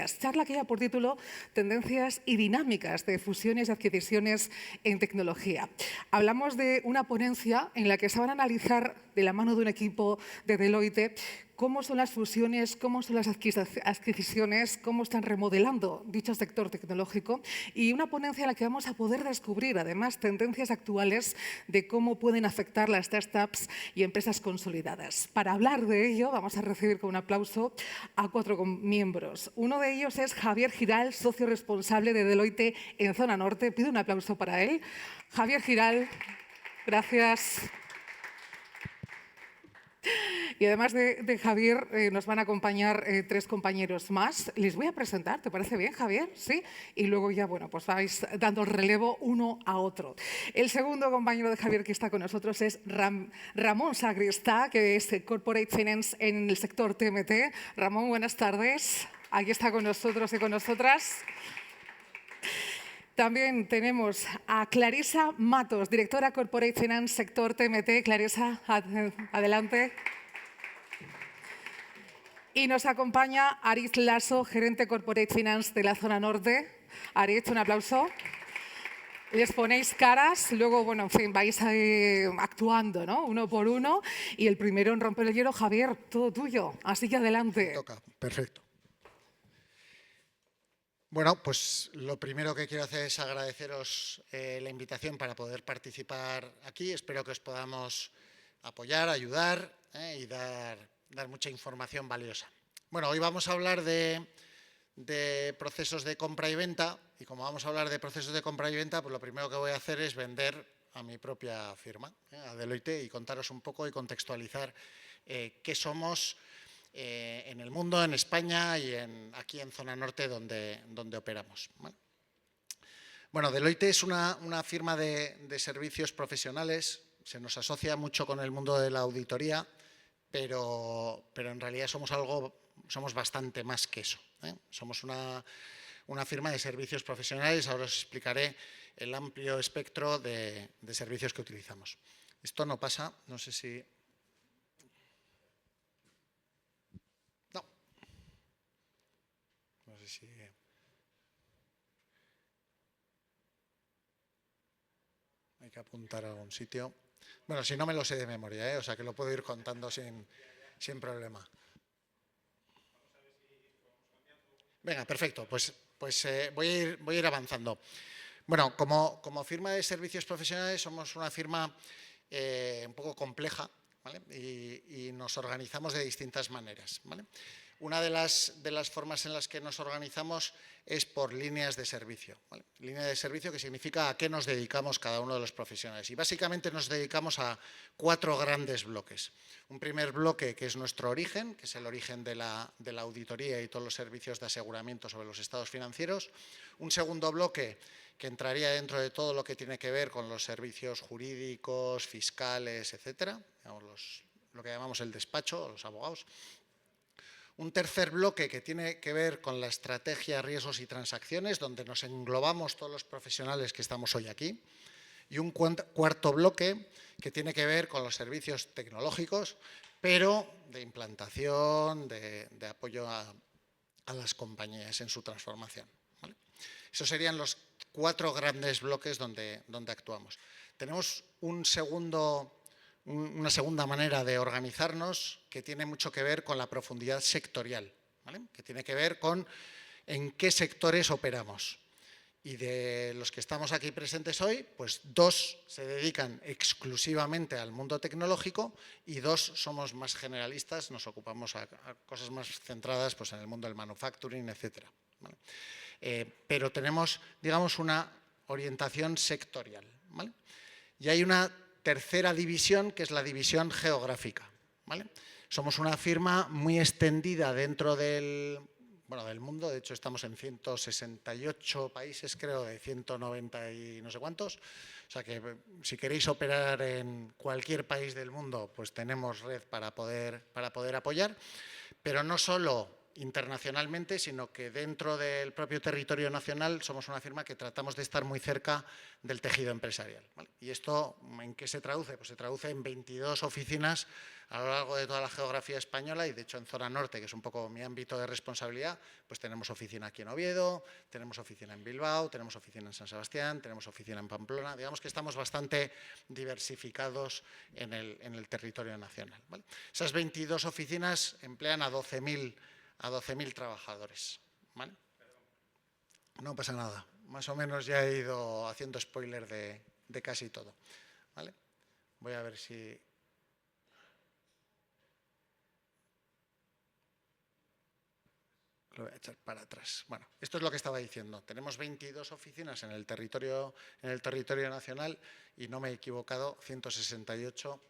tendencias. Charla que lleva por título Tendencias y dinámicas de fusiones y adquisiciones en tecnología. Hablamos de una ponencia en la que se van a analizar de la mano de un equipo de Deloitte cómo son las fusiones, cómo son las adquisiciones, cómo están remodelando dicho sector tecnológico y una ponencia en la que vamos a poder descubrir además tendencias actuales de cómo pueden afectar las startups y empresas consolidadas. Para hablar de ello vamos a recibir con un aplauso a 4 miembros. Uno de ellos es Javier Giral, socio responsable de Deloitte en Zona Norte. Pido un aplauso para él. Javier Giral, gracias. Y además de Javier, nos van a acompañar 3 compañeros más. Les voy a presentar, ¿te parece bien, Javier? Sí. Y luego ya, bueno, pues vais dando el relevo uno a otro. El segundo compañero de Javier que está con nosotros es Ramón Sagristá, que es Corporate Finance en el sector TMT. Ramón, buenas tardes. Aquí está con nosotros y con nosotras. También tenemos a Clarisa Matos, directora Corporate Finance, sector TMT. Clarisa, adelante. Y nos acompaña Aritz Lasso, gerente Corporate Finance de la Zona Norte. Aritz, un aplauso. Les ponéis caras, luego, bueno, en fin, vais actuando, ¿no? Uno por uno. Y el primero en romper el hielo, Javier, todo tuyo. Así que adelante. Me toca, perfecto. Bueno, pues lo primero que quiero hacer es agradeceros la invitación para poder participar aquí. Espero que os podamos apoyar, ayudar y dar mucha información valiosa. Bueno, hoy vamos a hablar de procesos de compra y venta, y como vamos a hablar de procesos de compra y venta, pues lo primero que voy a hacer es vender a mi propia firma, a Deloitte, y contaros un poco y contextualizar qué somos en el mundo, en España y aquí en Zona Norte donde operamos, ¿vale? Bueno, Deloitte es una firma de servicios profesionales, se nos asocia mucho con el mundo de la auditoría, pero en realidad somos bastante más que eso, ¿eh? Somos una firma de servicios profesionales. Ahora os explicaré el amplio espectro de servicios que utilizamos. Esto no pasa, no sé si... No sé si... Hay que apuntar a algún sitio. Bueno, si no me lo sé de memoria, o sea que lo puedo ir contando sin problema. Venga, perfecto, pues voy a ir avanzando. Bueno, como firma de servicios profesionales somos una firma un poco compleja, ¿vale? Y nos organizamos de distintas maneras, ¿vale? Una de las formas en las que nos organizamos es por líneas de servicio, ¿vale? Línea de servicio que significa a qué nos dedicamos cada uno de los profesionales. Y básicamente nos dedicamos a 4 grandes bloques. Un primer bloque que es nuestro origen, que es el origen de la auditoría y todos los servicios de aseguramiento sobre los estados financieros. Un segundo bloque que entraría dentro de todo lo que tiene que ver con los servicios jurídicos, fiscales, etcétera, lo que llamamos el despacho, los abogados. Un tercer bloque que tiene que ver con la estrategia, riesgos y transacciones, donde nos englobamos todos los profesionales que estamos hoy aquí. Y un cuarto bloque que tiene que ver con los servicios tecnológicos, pero de implantación, de apoyo a las compañías en su transformación, ¿vale? Esos serían los 4 grandes bloques donde actuamos. Tenemos una segunda manera de organizarnos que tiene mucho que ver con la profundidad sectorial, ¿vale? Que tiene que ver con en qué sectores operamos. Y de los que estamos aquí presentes hoy, pues 2 se dedican exclusivamente al mundo tecnológico y 2 somos más generalistas, nos ocupamos a cosas más centradas pues, en el mundo del manufacturing, etcétera, ¿vale? Pero tenemos, digamos, una orientación sectorial, ¿vale? Y hay una tercera división, que es la división geográfica, ¿vale? Somos una firma muy extendida dentro del mundo. De hecho, estamos en 168 países, creo, de 190 y no sé cuántos. O sea que si queréis operar en cualquier país del mundo, pues tenemos red para poder apoyar. Pero no solo internacionalmente, sino que dentro del propio territorio nacional somos una firma que tratamos de estar muy cerca del tejido empresarial, ¿vale? ¿Y esto en qué se traduce? Pues se traduce en 22 oficinas a lo largo de toda la geografía española y, de hecho, en zona norte, que es un poco mi ámbito de responsabilidad, pues tenemos oficina aquí en Oviedo, tenemos oficina en Bilbao, tenemos oficina en San Sebastián, tenemos oficina en Pamplona. Digamos que estamos bastante diversificados en el territorio nacional, ¿vale? Esas 22 oficinas emplean a 12.000 trabajadores, ¿vale? No pasa nada, más o menos ya he ido haciendo spoiler de casi todo, ¿vale? Voy a ver si... Lo voy a echar para atrás. Bueno, esto es lo que estaba diciendo. Tenemos 22 oficinas en el territorio nacional y, no me he equivocado, 168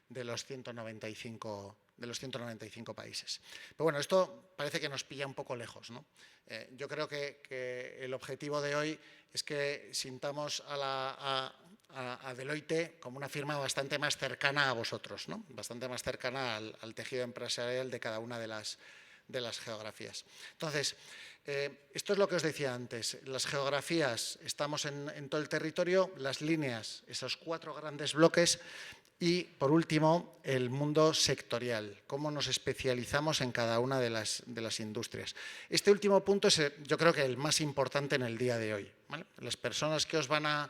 de los 195 países. Pero bueno, esto parece que nos pilla un poco lejos, ¿no? Yo creo que el objetivo de hoy es que sintamos a Deloitte como una firma bastante más cercana a vosotros, ¿no? Bastante más cercana al tejido empresarial de cada una de las geografías. Entonces, esto es lo que os decía antes. Las geografías, estamos en todo el territorio, las líneas, esos 4 grandes bloques. Y, por último, el mundo sectorial, cómo nos especializamos en cada una de las industrias. Este último punto es, yo creo que el más importante en el día de hoy, ¿vale? Las personas que os van a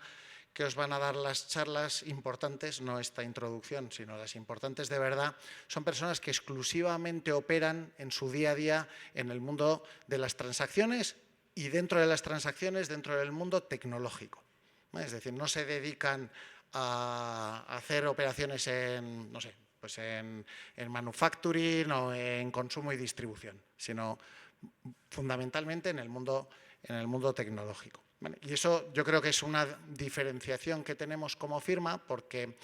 dar las charlas importantes, no esta introducción, sino las importantes de verdad, son personas que exclusivamente operan en su día a día en el mundo de las transacciones y, dentro de las transacciones, dentro del mundo tecnológico, ¿vale? Es decir, no se dedican a hacer operaciones en, no sé, pues en manufacturing o en consumo y distribución, sino fundamentalmente en el mundo tecnológico, ¿vale? Y eso yo creo que es una diferenciación que tenemos como firma, porque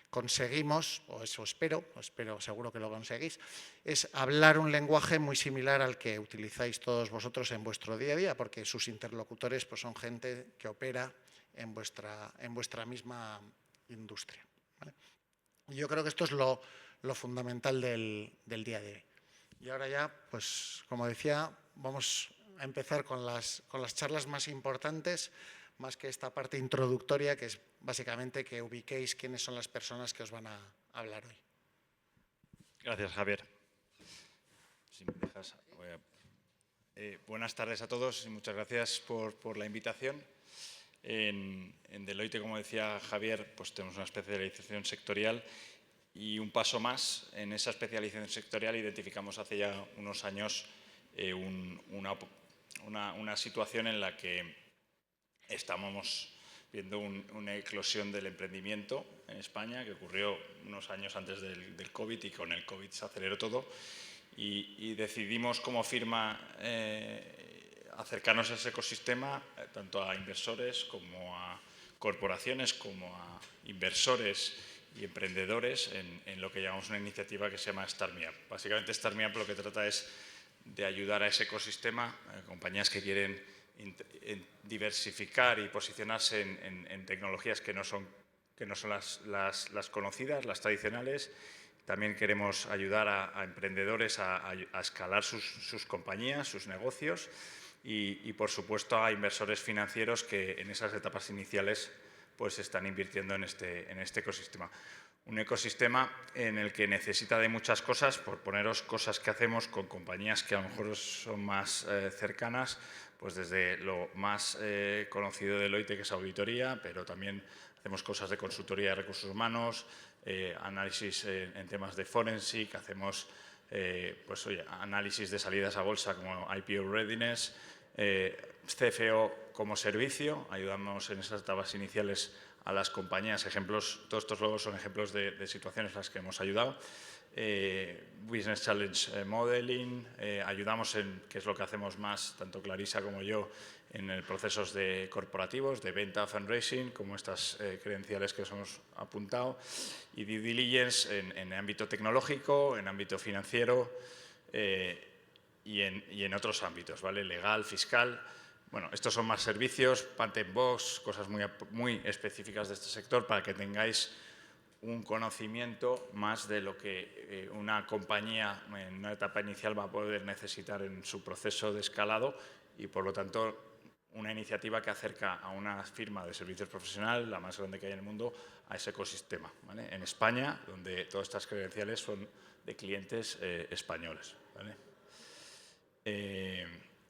conseguimos, o eso espero, seguro que lo conseguís, es hablar un lenguaje muy similar al que utilizáis todos vosotros en vuestro día a día, porque sus interlocutores pues son gente que opera en vuestra misma industria, ¿vale? Y yo creo que esto es lo fundamental del día de hoy. Y ahora ya, pues como decía, vamos a empezar con las charlas más importantes, más que esta parte introductoria, que es básicamente que ubiquéis quiénes son las personas que os van a hablar hoy. Gracias, Javier. Si me dejas, buenas tardes a todos y muchas gracias por la invitación. En Deloitte, como decía Javier, pues tenemos una especialización sectorial y un paso más en esa especialización sectorial identificamos hace ya unos años una situación en la que estamos viendo una eclosión del emprendimiento en España, que ocurrió unos años antes del COVID, y con el COVID se aceleró todo y decidimos como firma acercarnos a ese ecosistema, tanto a inversores como a corporaciones, como a inversores y emprendedores en lo que llamamos una iniciativa que se llama Start Me Up. Básicamente, Start Me Up lo que trata es de ayudar a ese ecosistema, compañías que quieren diversificar y posicionarse en tecnologías que no son las conocidas, las tradicionales. También queremos ayudar a emprendedores a escalar sus compañías, sus negocios y, por supuesto, a inversores financieros que en esas etapas iniciales pues están invirtiendo en este ecosistema. Un ecosistema en el que necesita de muchas cosas. Por poneros cosas que hacemos con compañías que a lo mejor son más cercanas, pues desde lo más conocido de Deloitte, que es auditoría, pero también hacemos cosas de consultoría de recursos humanos, análisis en temas de forensic, hacemos análisis de salidas a bolsa como IPO Readiness, CFO como servicio, ayudamos en esas etapas iniciales a las compañías. Ejemplos, todos estos logos son ejemplos de situaciones en las que hemos ayudado. Business Challenge Modeling, ayudamos que es lo que hacemos más, tanto Clarisa como yo, en el procesos corporativos, de venta, fundraising, como estas credenciales que os hemos apuntado, y due diligence en ámbito tecnológico, en ámbito financiero y en otros ámbitos, ¿vale? Legal, fiscal. Bueno, estos son más servicios, patent box, cosas muy específicas de este sector para que tengáis un conocimiento más de lo que una compañía en una etapa inicial va a poder necesitar en su proceso de escalado y, por lo tanto, una iniciativa que acerca a una firma de servicios profesionales, la más grande que hay en el mundo, a ese ecosistema, ¿vale? En España, donde todas estas credenciales son de clientes españoles, ¿vale?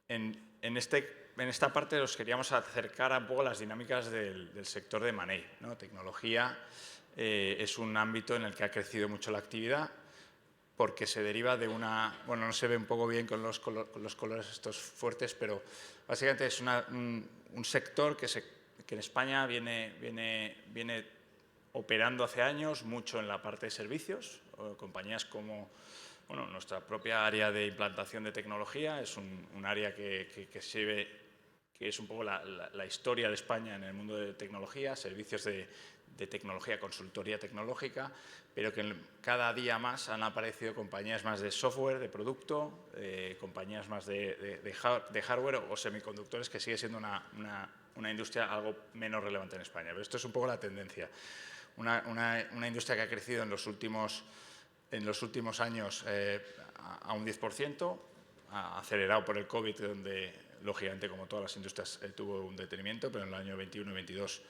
En esta parte os queríamos acercar un poco las dinámicas del sector de Money, ¿no? Tecnología es un ámbito en el que ha crecido mucho la actividad porque se deriva de una... Bueno, no se ve un poco bien con los colores estos fuertes, pero básicamente es un sector que en España viene operando hace años mucho en la parte de servicios. Compañías como nuestra propia área de implantación de tecnología es un área que es un poco la historia de España en el mundo de tecnología, servicios de tecnología, consultoría tecnológica, pero que cada día más han aparecido compañías más de software, de producto, compañías más de hardware o semiconductores, que sigue siendo una industria algo menos relevante en España. Pero esto es un poco la tendencia. Una industria que ha crecido en los últimos años a un 10%, acelerado por el COVID, donde, lógicamente, como todas las industrias, tuvo un detenimiento, pero en el año 21 y 22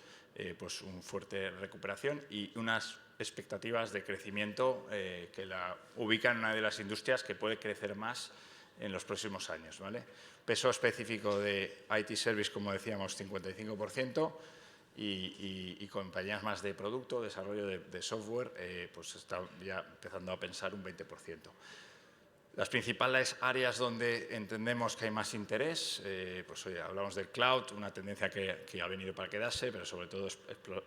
pues una fuerte recuperación y unas expectativas de crecimiento que la ubican en una de las industrias que puede crecer más en los próximos años, ¿vale? Peso específico de IT Service, como decíamos, 55%, y compañías más de producto, desarrollo de software, pues está ya empezando a pensar un 20%. Las principales áreas donde entendemos que hay más interés, pues oye, hablamos del cloud, una tendencia que ha venido para quedarse, pero sobre todo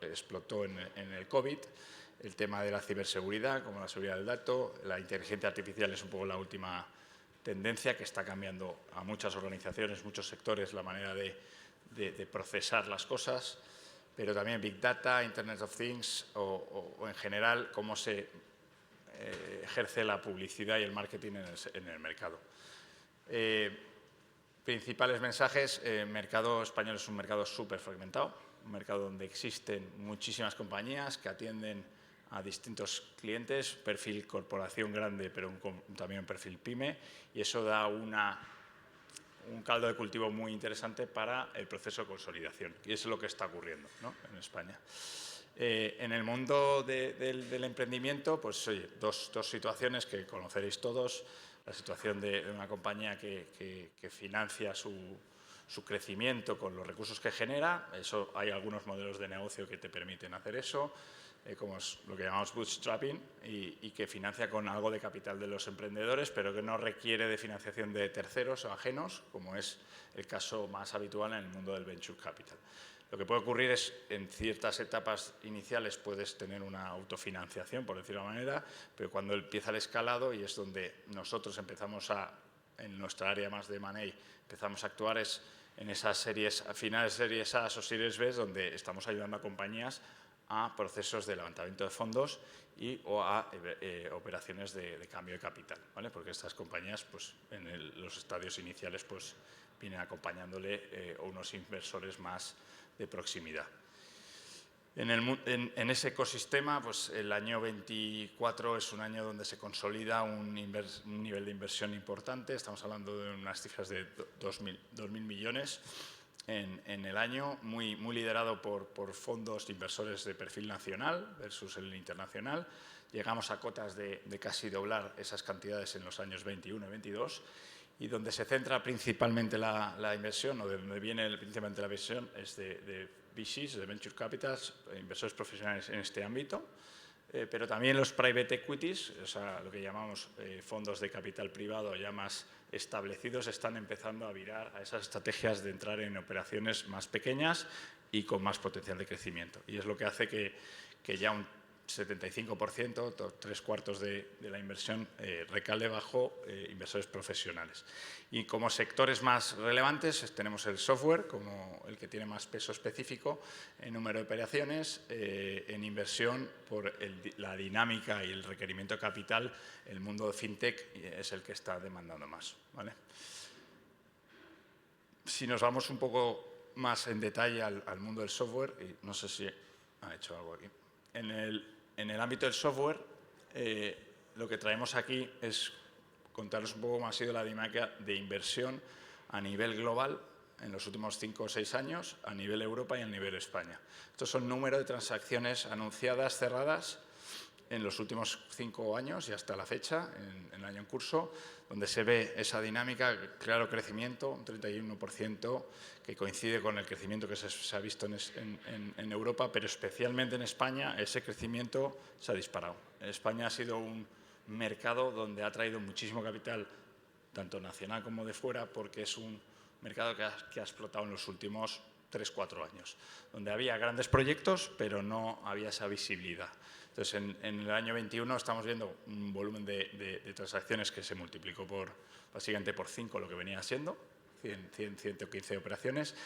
explotó en el COVID. El tema de la ciberseguridad, como la seguridad del dato, la inteligencia artificial es un poco la última tendencia que está cambiando a muchas organizaciones, muchos sectores, la manera de procesar las cosas, pero también Big Data, Internet of Things o en general cómo se ejerce la publicidad y el marketing en el mercado. Principales mensajes: el mercado español es un mercado súper fragmentado, un mercado donde existen muchísimas compañías que atienden a distintos clientes, perfil corporación grande, pero también un perfil pyme, y eso da un caldo de cultivo muy interesante para el proceso de consolidación, y eso es lo que está ocurriendo, ¿no?, en España. En el mundo del emprendimiento, pues oye, dos situaciones que conoceréis todos. La situación de una compañía que financia su crecimiento con los recursos que genera. Eso, hay algunos modelos de negocio que te permiten hacer eso, como es lo que llamamos bootstrapping, y que financia con algo de capital de los emprendedores, pero que no requiere de financiación de terceros o ajenos, como es el caso más habitual en el mundo del venture capital. Lo que puede ocurrir es, en ciertas etapas iniciales puedes tener una autofinanciación, por decirlo de alguna manera, pero cuando empieza el escalado, y es donde nosotros empezamos en nuestra área más de Money, empezamos a actuar es en esas series, a finales de series A o series B, donde estamos ayudando a compañías a procesos de levantamiento de fondos o a operaciones de cambio de capital, ¿vale? Porque estas compañías, pues, en los estadios iniciales, pues, vienen acompañándole unos inversores más de proximidad. En ese ecosistema, pues el año 24 es un año donde se consolida un nivel de inversión importante. Estamos hablando de unas cifras de 2.000 millones en el año, muy liderado por fondos inversores de perfil nacional versus el internacional. Llegamos a cotas de casi doblar esas cantidades en los años 21 y 22. Y donde se centra principalmente la inversión, o de donde viene principalmente la inversión, es de VCs, de Venture Capitals, inversores profesionales en este ámbito, pero también los private equities, o sea, lo que llamamos fondos de capital privado ya más establecidos, están empezando a virar a esas estrategias de entrar en operaciones más pequeñas y con más potencial de crecimiento. Y es lo que hace que ya un 75%, 3/4 de la inversión, recale bajo inversores profesionales. Y como sectores más relevantes tenemos el software como el que tiene más peso específico en número de operaciones, en inversión por la dinámica y el requerimiento de capital. El mundo de fintech es el que está demandando más, ¿vale? Si nos vamos un poco más en detalle al mundo del software, y no sé si ha hecho algo aquí. en el ámbito del software, lo que traemos aquí es contaros un poco cómo ha sido la dinámica de inversión a nivel global en los últimos 5 o 6 años, a nivel Europa y a nivel España. Estos son número de transacciones anunciadas, cerradas, en los últimos 5 años y hasta la fecha, en el año en curso, donde se ve esa dinámica, claro crecimiento, un 31%, que coincide con el crecimiento que se ha visto en Europa, pero especialmente en España ese crecimiento se ha disparado. España ha sido un mercado donde ha traído muchísimo capital, tanto nacional como de fuera, porque es un mercado que ha explotado en los últimos 3-4 años, donde había grandes proyectos, pero no había esa visibilidad. Entonces, en el año 21 estamos viendo un volumen de transacciones que se multiplicó básicamente por 5 lo que venía siendo, 115 operaciones.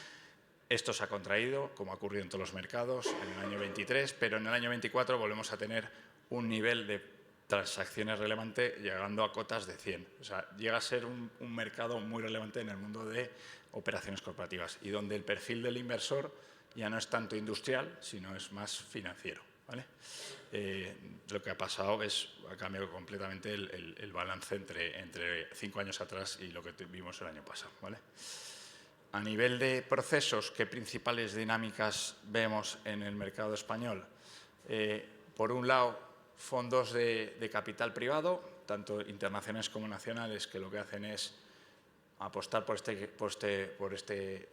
Esto se ha contraído, como ha ocurrido en todos los mercados, en el año 23, pero en el año 24 volvemos a tener un nivel de transacciones relevante llegando a cotas de 100. O sea, llega a ser un mercado muy relevante en el mundo de operaciones corporativas y donde el perfil del inversor ya no es tanto industrial, sino es más financiero, ¿vale? Lo que ha pasado ha cambiado completamente el balance entre 5 años atrás y lo que vimos el año pasado, ¿vale? A nivel de procesos, ¿qué principales dinámicas vemos en el mercado español? Por un lado, fondos de capital privado, tanto internacionales como nacionales, que lo que hacen es apostar por este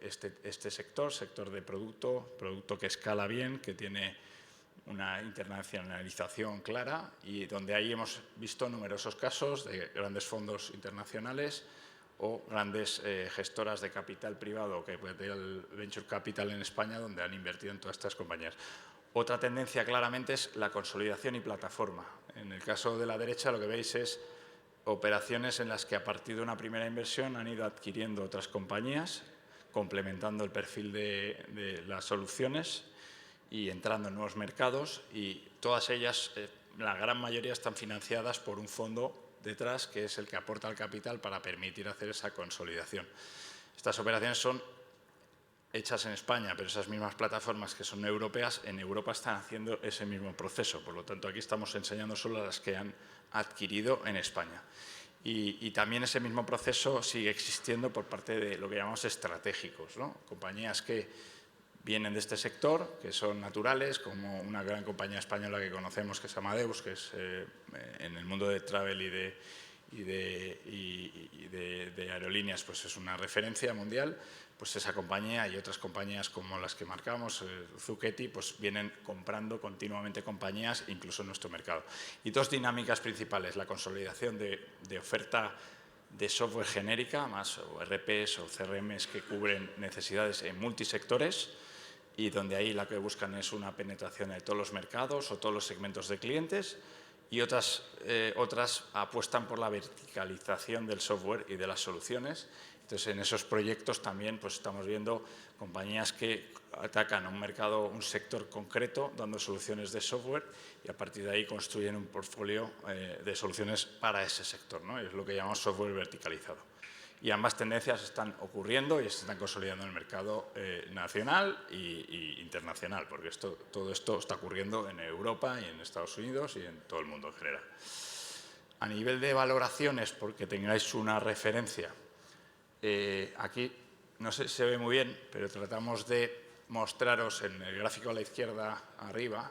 sector de producto que escala bien, que tiene una internacionalización clara y donde ahí hemos visto numerosos casos de grandes fondos internacionales o grandes gestoras de capital privado, que puede tener el Venture Capital en España, donde han invertido en todas estas compañías. Otra tendencia claramente es la consolidación y plataforma. En el caso de la derecha lo que veis es operaciones en las que a partir de una primera inversión han ido adquiriendo otras compañías, complementando el perfil de las soluciones y entrando en nuevos mercados, y todas ellas, la gran mayoría, están financiadas por un fondo detrás que es el que aporta el capital para permitir hacer esa consolidación. Estas operaciones son hechas en España, pero esas mismas plataformas que son europeas, en Europa están haciendo ese mismo proceso. Por lo tanto, aquí estamos enseñando solo las que han adquirido en España. Y también ese mismo proceso sigue existiendo por parte de lo que llamamos estratégicos, ¿no? Compañías que vienen de este sector, que son naturales, como una gran compañía española que conocemos, que es Amadeus, que es en el mundo de travel y de aerolíneas, pues es una referencia mundial. Pues esa compañía y otras compañías como las que marcamos, Zucchetti, pues vienen comprando continuamente compañías, incluso en nuestro mercado. Y dos dinámicas principales: la consolidación de oferta de software genérica, más o RPs o CRMs que cubren necesidades en multisectores, y donde ahí la que buscan es una penetración de todos los mercados o todos los segmentos de clientes, y otras apuestan por la verticalización del software y de las soluciones. Entonces, en esos proyectos también pues, estamos viendo compañías que atacan un mercado, un sector concreto, dando soluciones de software, y a partir de ahí construyen un portfolio de soluciones para ese sector, ¿no? Es lo que llamamos software verticalizado. Y ambas tendencias están ocurriendo y se están consolidando en el mercado nacional e internacional, porque todo esto está ocurriendo en Europa y en Estados Unidos y en todo el mundo en general. A nivel de valoraciones, porque tengáis una referencia, aquí no sé si se ve muy bien, pero tratamos de mostraros en el gráfico a la izquierda arriba,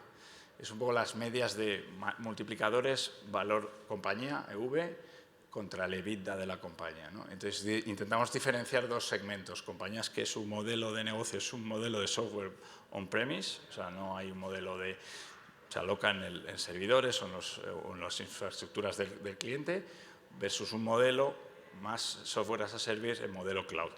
es un poco las medias de multiplicadores valor compañía, EV, contra el EBITDA de la compañía, ¿no? Entonces, intentamos diferenciar dos segmentos: compañías que su modelo de negocio es un modelo de software on-premise, o sea, no hay un modelo de se alocan en servidores o en las infraestructuras del cliente, versus un modelo más software as a service en modelo cloud.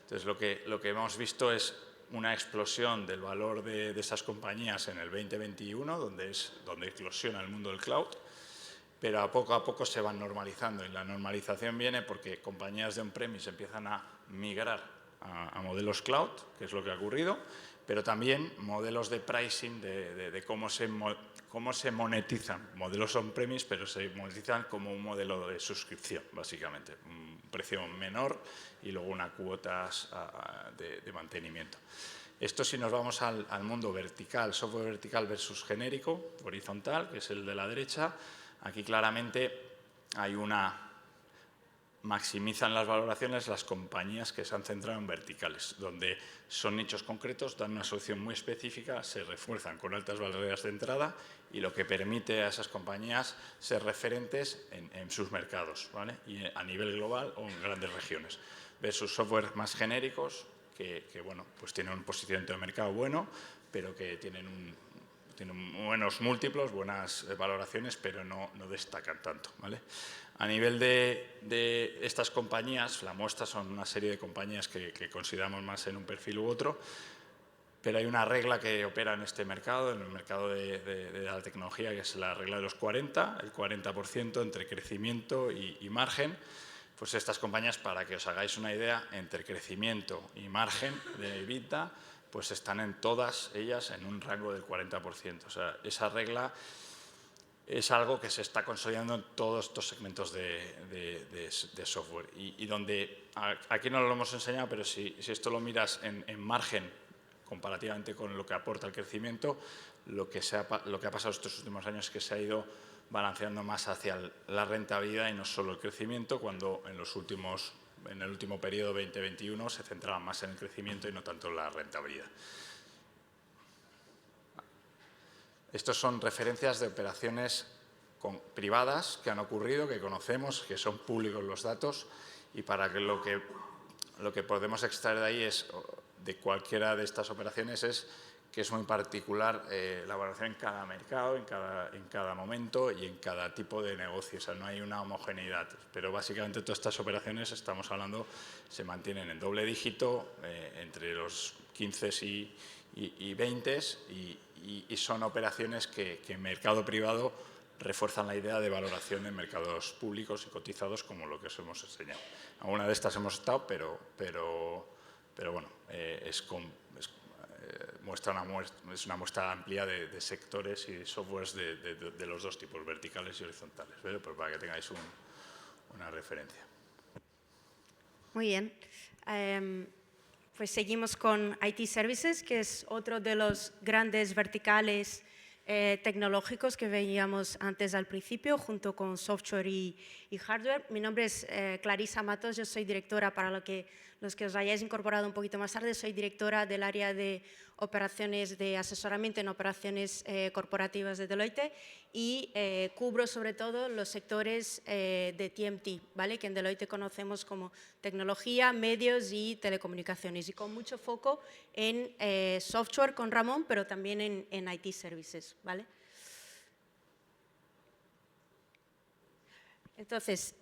Entonces, lo que hemos visto es una explosión del valor de esas compañías en el 2021, donde eclosiona el mundo del cloud, pero a poco se van normalizando, y la normalización viene porque compañías de on-premise empiezan a migrar a modelos cloud, que es lo que ha ocurrido, pero también modelos de pricing, de cómo se monetizan modelos on-premise, pero se monetizan como un modelo de suscripción, básicamente, un precio menor y luego unas cuotas de mantenimiento. Esto si nos vamos al mundo vertical, software vertical versus genérico, horizontal, que es el de la derecha, aquí claramente hay maximizan las valoraciones las compañías que se han centrado en verticales, donde son nichos concretos, dan una solución muy específica, se refuerzan con altas barreras de entrada y lo que permite a esas compañías ser referentes en sus mercados, ¿vale? Y a nivel global o en grandes regiones, versus software más genéricos que bueno, pues tienen un posicionamiento de mercado bueno, pero que tienen buenos múltiplos, buenas valoraciones, pero no destacan tanto, ¿vale? A nivel de estas compañías, la muestra son una serie de compañías que consideramos más en un perfil u otro, pero hay una regla que opera en este mercado, en el mercado de la tecnología, que es la regla de los 40, el 40% entre crecimiento y margen. Pues estas compañías, para que os hagáis una idea, entre crecimiento y margen de EBITDA, pues están en todas ellas en un rango del 40%. O sea, esa regla es algo que se está consolidando en todos estos segmentos de software. Y donde, aquí no lo hemos enseñado, pero si esto lo miras en margen, comparativamente con lo que aporta el crecimiento, lo que ha pasado estos últimos años es que se ha ido balanceando más hacia la rentabilidad y no solo el crecimiento, cuando en el último periodo 2021 se centraba más en el crecimiento y no tanto en la rentabilidad. Estos son referencias de operaciones privadas que han ocurrido, que conocemos, que son públicos los datos, y para que lo que podemos extraer de ahí es, de cualquiera de estas operaciones, es que es muy particular la valoración en cada mercado, en cada momento y en cada tipo de negocio. O sea, no hay una homogeneidad. Pero básicamente todas estas operaciones, estamos hablando, se mantienen en doble dígito, entre los 15 y 20, y son operaciones que en mercado privado refuerzan la idea de valoración en mercados públicos y cotizados, como lo que os hemos enseñado. Alguna de estas hemos estado, pero bueno, es una muestra amplia de sectores y softwares de los dos tipos, verticales y horizontales, ¿vale? Pues para que tengáis una referencia. Muy bien. Pues seguimos con IT Services, que es otro de los grandes verticales tecnológicos que veíamos antes al principio, junto con software y hardware. Mi nombre es Clarisa Matos, yo soy directora, para los que os hayáis incorporado un poquito más tarde, soy directora del área de operaciones de asesoramiento en operaciones corporativas de Deloitte y cubro sobre todo los sectores de TMT, ¿vale? Que en Deloitte conocemos como tecnología, medios y telecomunicaciones, y con mucho foco en software con Ramón, pero también en IT Services, ¿vale? Entonces,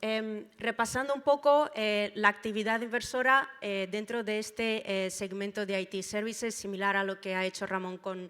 repasando un poco la actividad inversora dentro de este segmento de IT Services, similar a lo que ha hecho Ramón con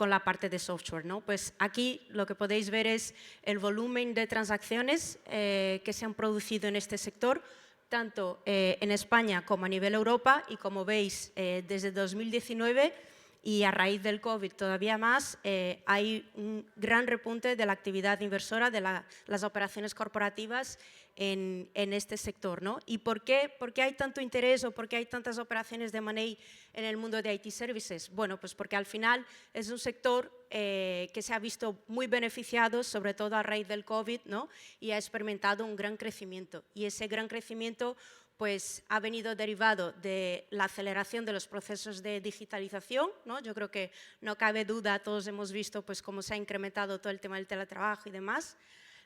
la parte de software, ¿no? Pues aquí lo que podéis ver es el volumen de transacciones que se han producido en este sector, tanto en España como a nivel Europa, y como veis, desde 2019 y a raíz del COVID todavía más, hay un gran repunte de la actividad inversora, de las operaciones corporativas en este sector, ¿no? ¿Y por qué hay tanto interés o por qué hay tantas operaciones de M&A en el mundo de IT Services? Bueno, pues porque al final es un sector que se ha visto muy beneficiado, sobre todo a raíz del COVID, ¿no? Y ha experimentado un gran crecimiento. Y ese gran crecimiento pues ha venido derivado de la aceleración de los procesos de digitalización, ¿no? Yo creo que no cabe duda, todos hemos visto pues cómo se ha incrementado todo el tema del teletrabajo y demás.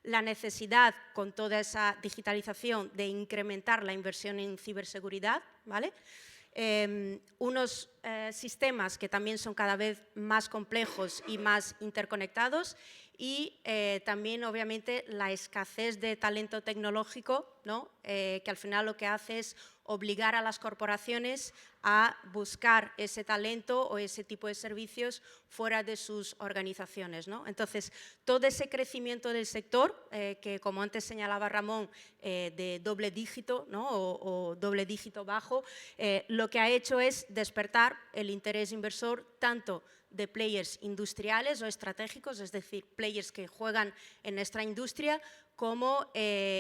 La necesidad, con toda esa digitalización, de incrementar la inversión en ciberseguridad, ¿vale? Unos sistemas que también son cada vez más complejos y más interconectados, y también, obviamente, la escasez de talento tecnológico, ¿no? Que al final lo que hace es obligar a las corporaciones a buscar ese talento o ese tipo de servicios fuera de sus organizaciones, ¿no? Entonces, todo ese crecimiento del sector, que como antes señalaba Ramón, de doble dígito, ¿no? o doble dígito bajo, lo que ha hecho es despertar el interés inversor tanto de players industriales o estratégicos, es decir, players que juegan en nuestra industria, como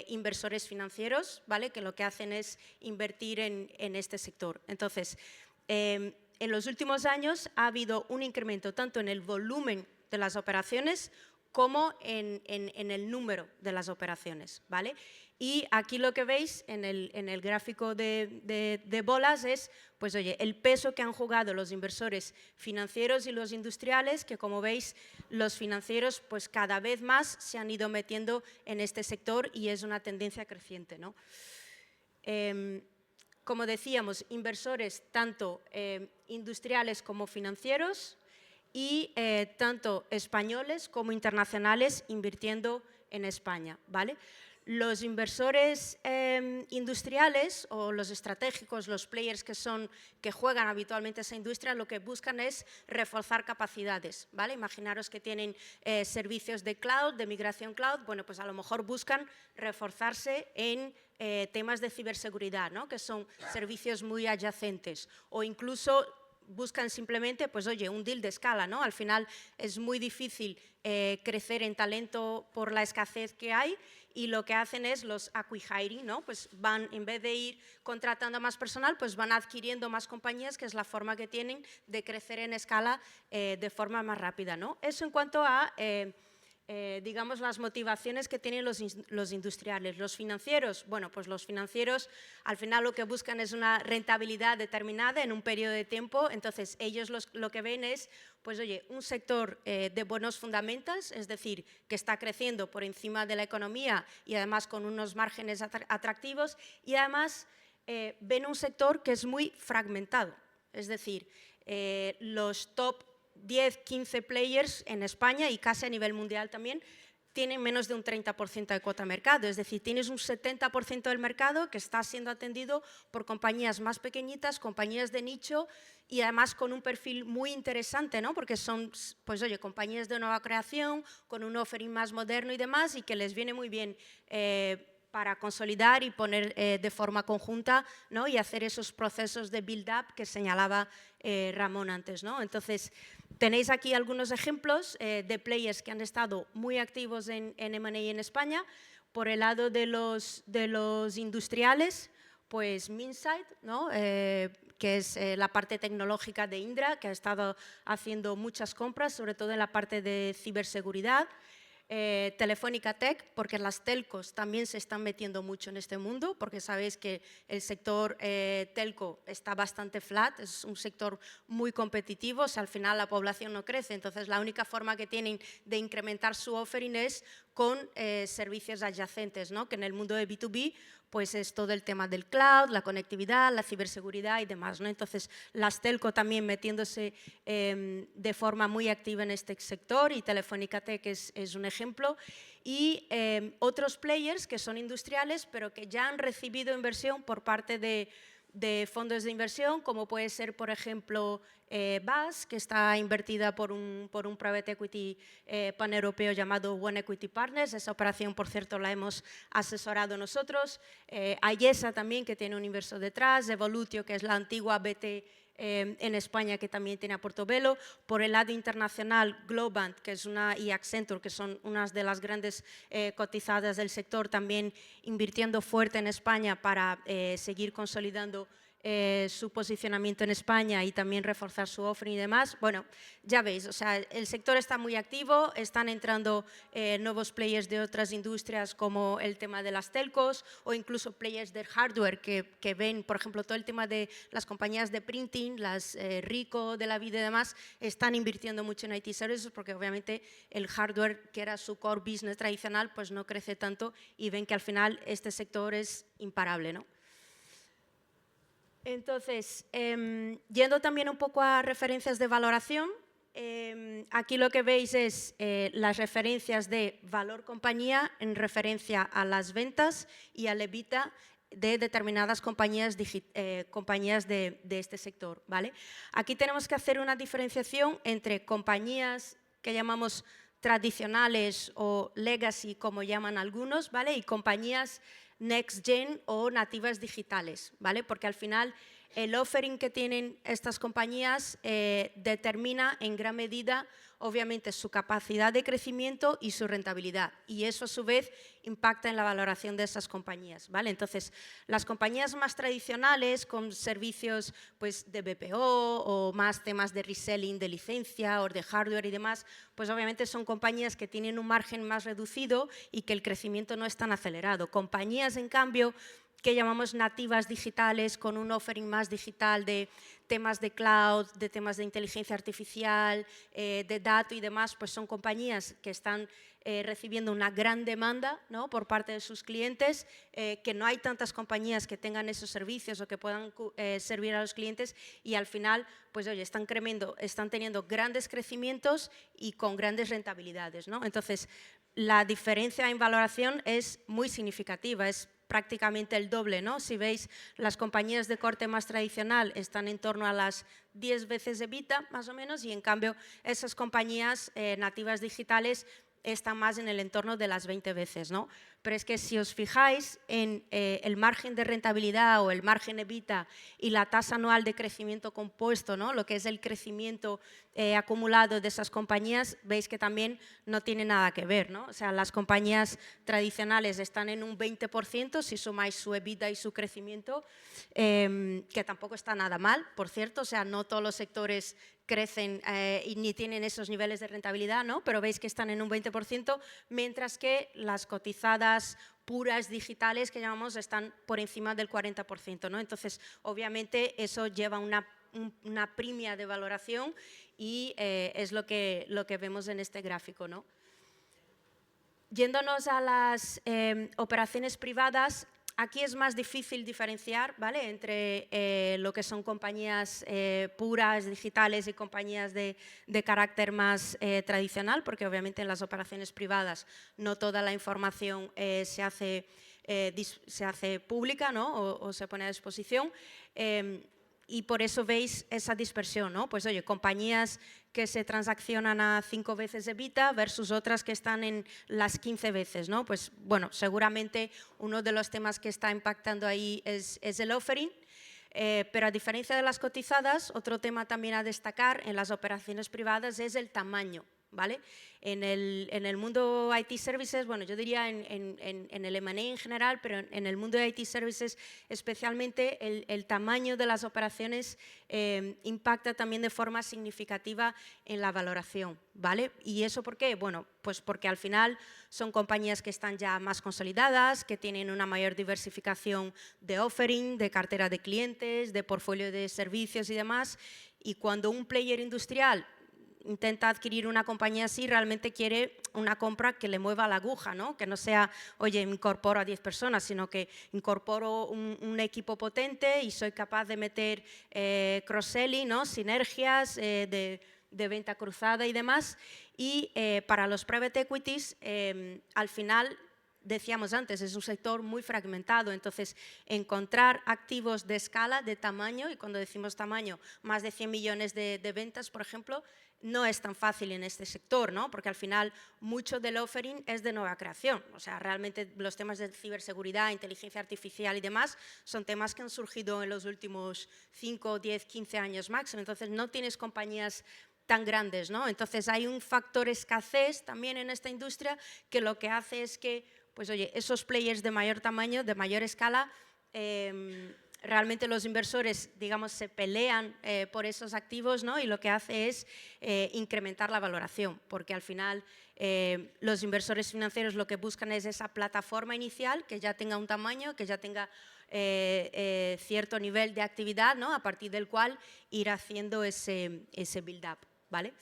inversores financieros, ¿vale? Que lo que hacen es invertir en este sector. Entonces, en los últimos años ha habido un incremento tanto en el volumen de las operaciones como en el número de las operaciones, ¿vale? Y aquí lo que veis en el gráfico de bolas es, pues oye, el peso que han jugado los inversores financieros y los industriales, que como veis, los financieros pues cada vez más se han ido metiendo en este sector y es una tendencia creciente, ¿no? Como decíamos, inversores tanto industriales como financieros y tanto españoles como internacionales invirtiendo en España, ¿vale? Los inversores industriales o los estratégicos, los players que juegan habitualmente esa industria, lo que buscan es reforzar capacidades, ¿vale? Imaginaros que tienen servicios de cloud, de migración cloud, bueno, pues a lo mejor buscan reforzarse en temas de ciberseguridad, ¿no? Que son servicios muy adyacentes, o incluso buscan simplemente, pues oye, un deal de escala, ¿no? Al final es muy difícil crecer en talento por la escasez que hay, y lo que hacen es los acqui-hiring, ¿no? Pues van, en vez de ir contratando a más personal, pues van adquiriendo más compañías, que es la forma que tienen de crecer en escala de forma más rápida, ¿no? Eso en cuanto a digamos, las motivaciones que tienen los industriales. Los financieros, bueno, pues los financieros al final lo que buscan es una rentabilidad determinada en un periodo de tiempo, entonces ellos lo que ven es, pues oye, un sector de buenos fundamentals, es decir, que está creciendo por encima de la economía y además con unos márgenes atractivos, y además ven un sector que es muy fragmentado, es decir, los top 10, 15 players en España y casi a nivel mundial también tienen menos de un 30% de cuota de mercado, es decir, tienes un 70% del mercado que está siendo atendido por compañías más pequeñitas, compañías de nicho y además con un perfil muy interesante, ¿no? Porque son, pues oye, compañías de nueva creación, con un offering más moderno y demás, y que les viene muy bien para consolidar y poner de forma conjunta, ¿no? Y hacer esos procesos de build-up que señalaba Ramón antes, ¿no? Entonces, tenéis aquí algunos ejemplos de players que han estado muy activos en M&A en España. Por el lado de los industriales, pues Minsight, ¿no? Que es la parte tecnológica de Indra, que ha estado haciendo muchas compras, sobre todo en la parte de ciberseguridad. Telefónica Tech, porque las telcos también se están metiendo mucho en este mundo, porque sabéis que el sector telco está bastante flat, es un sector muy competitivo, o sea, al final la población no crece, entonces la única forma que tienen de incrementar su offering es con servicios adyacentes, ¿no? Que en el mundo de B2B pues es todo el tema del cloud, la conectividad, la ciberseguridad y demás, ¿no? Entonces, las telco también metiéndose de forma muy activa en este sector, y Telefónica Tech es un ejemplo. Y otros players que son industriales, pero que ya han recibido inversión por parte de fondos de inversión, como puede ser, por ejemplo, BAS, que está invertida por un private equity paneuropeo llamado One Equity Partners. Esa operación, por cierto, la hemos asesorado nosotros. Ayesa también, que tiene un inversor detrás. Evolutio, que es la antigua BT en España, que también tiene a Portobello. Por el lado internacional, Globant, que es y Accenture, que son unas de las grandes cotizadas del sector, también invirtiendo fuerte en España para seguir consolidando su posicionamiento en España y también reforzar su offering y demás. Bueno, ya veis, o sea, el sector está muy activo, están entrando nuevos players de otras industrias como el tema de las telcos, o incluso players del hardware que ven, por ejemplo, todo el tema de las compañías de printing, las Ricoh de la vida y demás, están invirtiendo mucho en IT services, porque obviamente el hardware, que era su core business tradicional, pues no crece tanto, y ven que al final este sector es imparable, ¿no? Entonces, yendo también un poco a referencias de valoración, aquí lo que veis es las referencias de valor compañía en referencia a las ventas y al EBITDA de determinadas compañías de este sector, ¿vale? Aquí tenemos que hacer una diferenciación entre compañías que llamamos tradicionales o legacy, como llaman algunos, ¿vale? Y compañías next gen o nativas digitales, ¿vale? Porque al final el offering que tienen estas compañías determina en gran medida, obviamente, su capacidad de crecimiento y su rentabilidad. Y eso, a su vez, impacta en la valoración de esas compañías, ¿vale? Entonces, las compañías más tradicionales, con servicios pues, de BPO o más temas de reselling de licencia o de hardware y demás, pues obviamente son compañías que tienen un margen más reducido y que el crecimiento no es tan acelerado. Compañías, en cambio, que llamamos nativas digitales, con un offering más digital de temas de cloud, de temas de inteligencia artificial, de datos y demás, pues son compañías que están recibiendo una gran demanda, ¿no?, por parte de sus clientes, que no hay tantas compañías que tengan esos servicios o que puedan servir a los clientes y al final, pues oye, están teniendo grandes crecimientos y con grandes rentabilidades, ¿no? Entonces, la diferencia en valoración es muy significativa, es prácticamente el doble, ¿no? Si veis, las compañías de corte más tradicional están en torno a las 10 veces EBITDA, más o menos, y en cambio esas compañías nativas digitales están más en el entorno de las 20 veces, ¿no? Pero es que si os fijáis en el margen de rentabilidad o el margen EBITDA y la tasa anual de crecimiento compuesto, ¿no?, lo que es el crecimiento acumulado de esas compañías, veis que también no tiene nada que ver, ¿no? O sea, las compañías tradicionales están en un 20% si sumáis su EBITDA y su crecimiento, que tampoco está nada mal, por cierto, o sea, no todos los sectores crecen y ni tienen esos niveles de rentabilidad, ¿no? Pero veis que están en un 20%, mientras que las cotizadas puras digitales que llamamos están por encima del 40%, ¿no? Entonces, obviamente, eso lleva una premia de valoración y es lo que vemos en este gráfico, ¿no? Yéndonos a las operaciones privadas, aquí es más difícil diferenciar, ¿vale?, entre lo que son compañías puras, digitales y compañías de carácter más tradicional, porque obviamente en las operaciones privadas no toda la información se hace pública, ¿no?, o se pone a disposición. Y por eso veis esa dispersión, ¿no? Pues oye, compañías que se transaccionan a 5 veces EBITDA versus otras que están en las 15 veces, ¿no? Pues bueno, seguramente uno de los temas que está impactando ahí es el offering, pero a diferencia de las cotizadas, otro tema también a destacar en las operaciones privadas es el tamaño, ¿vale? En el mundo IT Services, bueno, yo diría en el M&A en general, pero en el mundo de IT Services especialmente, el tamaño de las operaciones impacta también de forma significativa en la valoración, ¿vale? ¿Y eso por qué? Bueno, pues porque al final son compañías que están ya más consolidadas, que tienen una mayor diversificación de offering, de cartera de clientes, de portfolio de servicios y demás, y cuando un player industrial intenta adquirir una compañía así, realmente quiere una compra que le mueva la aguja, ¿no? Que no sea, oye, incorporo a 10 personas, sino que incorporo un equipo potente y soy capaz de meter cross-selling, ¿no?, sinergias de venta cruzada y demás. Y para los private equities, al final, decíamos antes, es un sector muy fragmentado, entonces encontrar activos de escala, de tamaño, y cuando decimos tamaño, más de 100 millones de ventas, por ejemplo, no es tan fácil en este sector, ¿no? Porque al final mucho del offering es de nueva creación. O sea, realmente los temas de ciberseguridad, inteligencia artificial y demás son temas que han surgido en los últimos 5, 10, 15 años máximo. Entonces no tienes compañías tan grandes, ¿no? Entonces hay un factor escasez también en esta industria que lo que hace es que, pues oye, esos players de mayor tamaño, de mayor escala, realmente los inversores, digamos, se pelean por esos activos, ¿no? Y lo que hace es incrementar la valoración, porque al final los inversores financieros lo que buscan es esa plataforma inicial que ya tenga un tamaño, que ya tenga cierto nivel de actividad, ¿no?, a partir del cual ir haciendo ese build-up, ¿vale?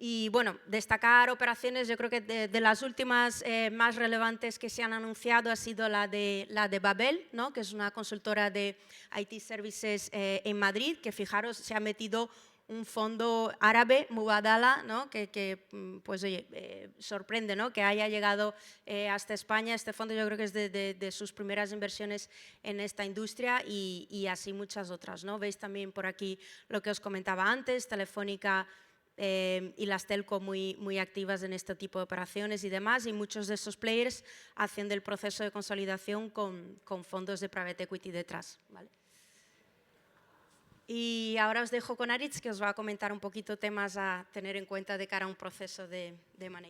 Y bueno, destacar operaciones, yo creo que de las últimas más relevantes que se han anunciado ha sido la de Babel, ¿no?, que es una consultora de IT Services en Madrid, que fijaros, se ha metido un fondo árabe, Mubadala, ¿no?, que pues oye, sorprende, ¿no?, que haya llegado hasta España. Este fondo yo creo que es de sus primeras inversiones en esta industria y así muchas otras, ¿no? Veis también por aquí lo que os comentaba antes, Telefónica y las telco muy activas en este tipo de operaciones y demás, y muchos de esos players haciendo el proceso de consolidación con fondos de private equity detrás, ¿vale? Y ahora os dejo con Aritz, que os va a comentar un poquito temas a tener en cuenta de cara a un proceso de M&A.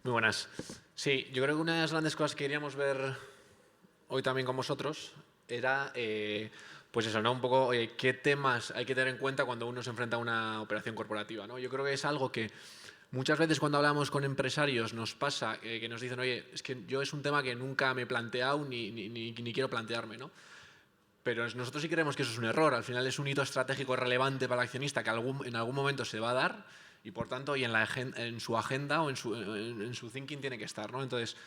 Muy buenas. Sí, yo creo que una de las grandes cosas que queríamos ver hoy también con vosotros era, pues eso, ¿no? Un poco, oye, qué temas hay que tener en cuenta cuando uno se enfrenta a una operación corporativa, ¿no? Yo creo que es algo que muchas veces cuando hablamos con empresarios nos pasa, que nos dicen, oye, es que yo es un tema que nunca me he planteado ni quiero plantearme, ¿no? Pero nosotros sí creemos que eso es un error. Al final es un hito estratégico relevante para el accionista que en algún momento se va a dar y, por tanto, y en su agenda o en su thinking tiene que estar, ¿no? Entonces,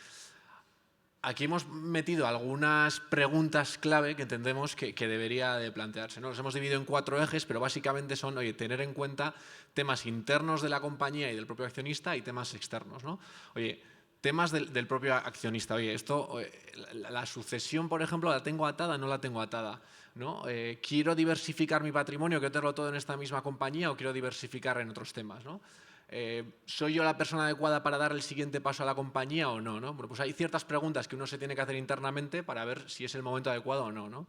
aquí hemos metido algunas preguntas clave que entendemos que debería de plantearse, ¿no? Los hemos dividido en 4 ejes, pero básicamente son, oye, tener en cuenta temas internos de la compañía y del propio accionista y temas externos, ¿no? Oye, temas del propio accionista. Oye, la sucesión, por ejemplo, ¿la tengo atada o no la tengo atada? ¿No? ¿Quiero diversificar mi patrimonio, quiero tenerlo todo en esta misma compañía o quiero diversificar en otros temas? ¿No? ¿Soy yo la persona adecuada para dar el siguiente paso a la compañía o no? ¿No? Bueno, pues hay ciertas preguntas que uno se tiene que hacer internamente para ver si es el momento adecuado o no, ¿no?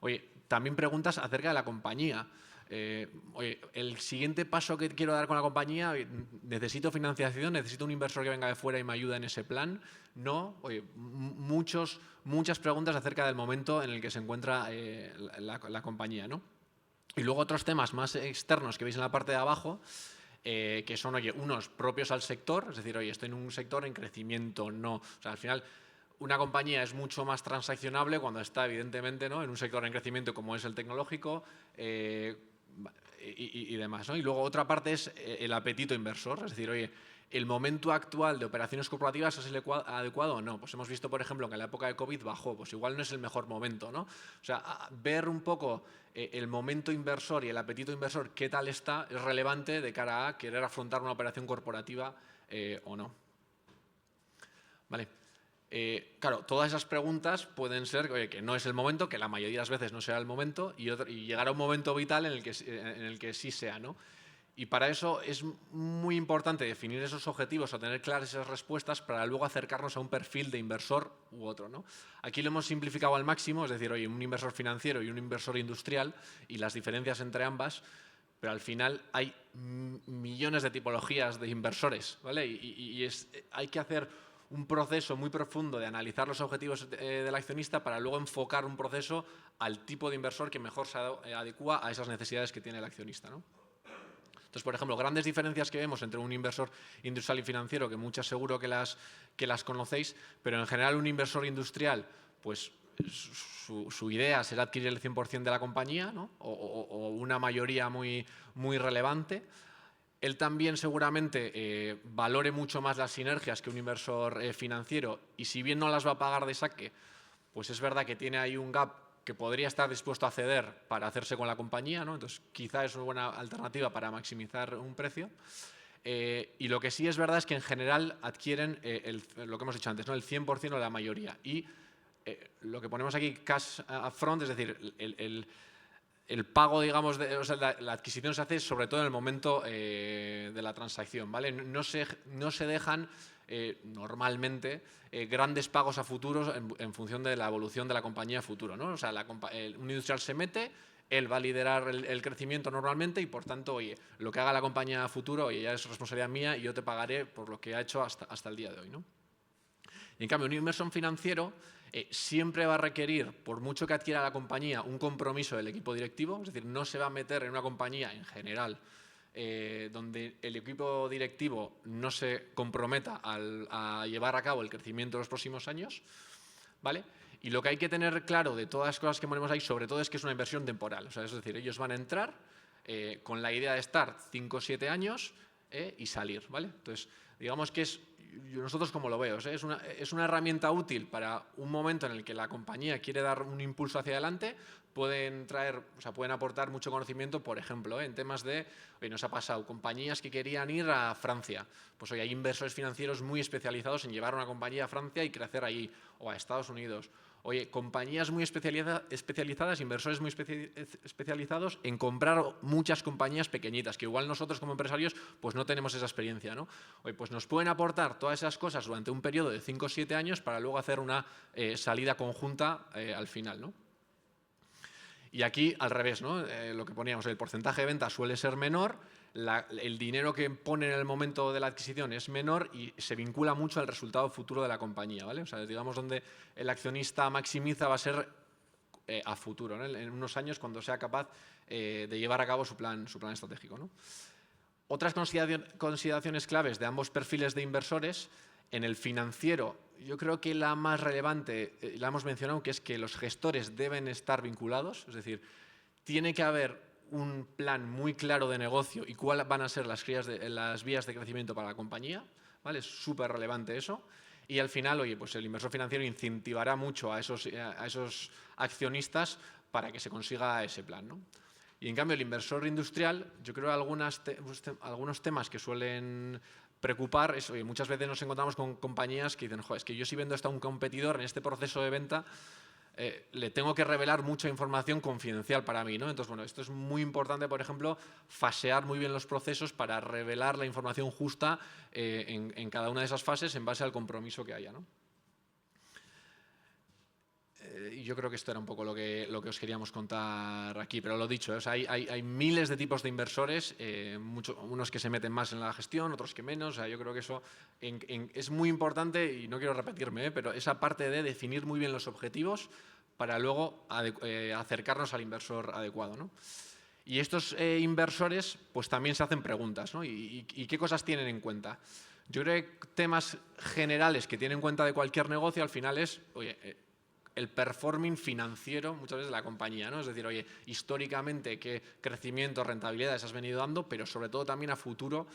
Oye, también preguntas acerca de la compañía. Oye, el siguiente paso que quiero dar con la compañía, necesito financiación, necesito un inversor que venga de fuera y me ayude en ese plan. No, oye, muchas preguntas acerca del momento en el que se encuentra la compañía, ¿no? Y luego otros temas más externos que veis en la parte de abajo, que son, oye, unos propios al sector, es decir, oye, estoy en un sector en crecimiento, no. O sea, al final, una compañía es mucho más transaccionable cuando está, evidentemente, ¿no?, en un sector en crecimiento como es el tecnológico, y demás, ¿no? Y luego otra parte es el apetito inversor, es decir, oye, ¿el momento actual de operaciones corporativas es el adecuado o no? Pues hemos visto, por ejemplo, que en la época de COVID bajó, pues igual no es el mejor momento, ¿no? O sea, ver un poco el momento inversor y el apetito inversor, qué tal está, es relevante de cara a querer afrontar una operación corporativa o no. Vale. Claro, todas esas preguntas pueden ser, oye, que no es el momento, que la mayoría de las veces no será el momento y llegar a un momento vital en el que sí sea, ¿no? Y para eso es muy importante definir esos objetivos o tener claras esas respuestas para luego acercarnos a un perfil de inversor u otro, ¿no? Aquí lo hemos simplificado al máximo, es decir, oye, un inversor financiero y un inversor industrial y las diferencias entre ambas, pero al final hay millones de tipologías de inversores, ¿vale? Hay que hacer un proceso muy profundo de analizar los objetivos del accionista para luego enfocar un proceso al tipo de inversor que mejor se adecua a esas necesidades que tiene el accionista, ¿no? Entonces, por ejemplo, grandes diferencias que vemos entre un inversor industrial y financiero, que muchas seguro que las conocéis, pero en general un inversor industrial, pues su idea será adquirir el 100% de la compañía, ¿no? o una mayoría muy relevante. Él también seguramente valore mucho más las sinergias que un inversor financiero y si bien no las va a pagar de saque, pues es verdad que tiene ahí un gap que podría estar dispuesto a ceder para hacerse con la compañía, ¿no? Entonces quizá es una buena alternativa para maximizar un precio. Y lo que sí es verdad es que en general adquieren lo que hemos dicho antes, ¿no?, el 100% o la mayoría. Y lo que ponemos aquí, cash upfront, es decir, el pago, digamos, o sea, la adquisición se hace sobre todo en el momento de la transacción, ¿vale? No se dejan normalmente grandes pagos a futuros en función de la evolución de la compañía a futuro, ¿no? O sea, un industrial se mete, él va a liderar el crecimiento normalmente y, por tanto, oye, lo que haga la compañía a futuro, oye, ya es responsabilidad mía y yo te pagaré por lo que ha hecho hasta el día de hoy, ¿no? Y en cambio, un inversor financiero siempre va a requerir, por mucho que adquiera la compañía, un compromiso del equipo directivo, es decir, no se va a meter en una compañía en general donde el equipo directivo no se comprometa a llevar a cabo el crecimiento de los próximos años, ¿vale? Y lo que hay que tener claro de todas las cosas que ponemos ahí, sobre todo, es que es una inversión temporal. O sea, es decir, ellos van a entrar con la idea de estar 5 o 7 años y salir, ¿vale? Entonces, digamos que nosotros como lo veo, es una herramienta útil para un momento en el que la compañía quiere dar un impulso hacia adelante, pueden aportar mucho conocimiento, por ejemplo, en temas de, oye, nos ha pasado, compañías que querían ir a Francia, pues hoy hay inversores financieros muy especializados en llevar una compañía a Francia y crecer allí, o a Estados Unidos. Oye, compañías muy especializadas, inversores muy especializados en comprar muchas compañías pequeñitas, que igual nosotros como empresarios pues no tenemos esa experiencia, ¿no? Oye, pues nos pueden aportar todas esas cosas durante un periodo de 5 o 7 años para luego hacer una salida conjunta al final, ¿no? Y aquí, al revés, ¿no? Lo que poníamos, el porcentaje de venta suele ser menor, el dinero que pone en el momento de la adquisición es menor y se vincula mucho al resultado futuro de la compañía, ¿vale? O sea, digamos, donde el accionista maximiza va a ser a futuro, ¿no? En unos años, cuando sea capaz de llevar a cabo su plan estratégico, ¿no? Otras consideraciones claves de ambos perfiles de inversores. En el financiero, yo creo que la más relevante, la hemos mencionado, que es que los gestores deben estar vinculados, es decir, tiene que haber un plan muy claro de negocio y cuáles van a ser las vías de crecimiento para la compañía, ¿vale? Es súper relevante eso. Y al final, oye, pues el inversor financiero incentivará mucho a esos accionistas para que se consiga ese plan, ¿no? Y en cambio, el inversor industrial, yo creo que algunos temas que suelen preocupar es, oye, muchas veces nos encontramos con compañías que dicen, joder, es que yo si vendo esto a un competidor en este proceso de venta, le tengo que revelar mucha información confidencial para mí, ¿no? Entonces, bueno, esto es muy importante, por ejemplo, fasear muy bien los procesos para revelar la información justa en cada una de esas fases en base al compromiso que haya, ¿no? Yo creo que esto era un poco lo que os queríamos contar aquí, pero lo dicho, o sea, hay miles de tipos de inversores, unos que se meten más en la gestión, otros que menos. O sea, yo creo que eso es muy importante y no quiero repetirme, pero esa parte de definir muy bien los objetivos para luego acercarnos al inversor adecuado, ¿no? Y estos inversores pues también se hacen preguntas, ¿no? ¿Y qué cosas tienen en cuenta? Yo creo que temas generales que tienen en cuenta de cualquier negocio al final es, oye, el performing financiero muchas veces de la compañía, ¿no? Es decir, oye, históricamente qué crecimiento, rentabilidades has venido dando, pero sobre todo también a futuro,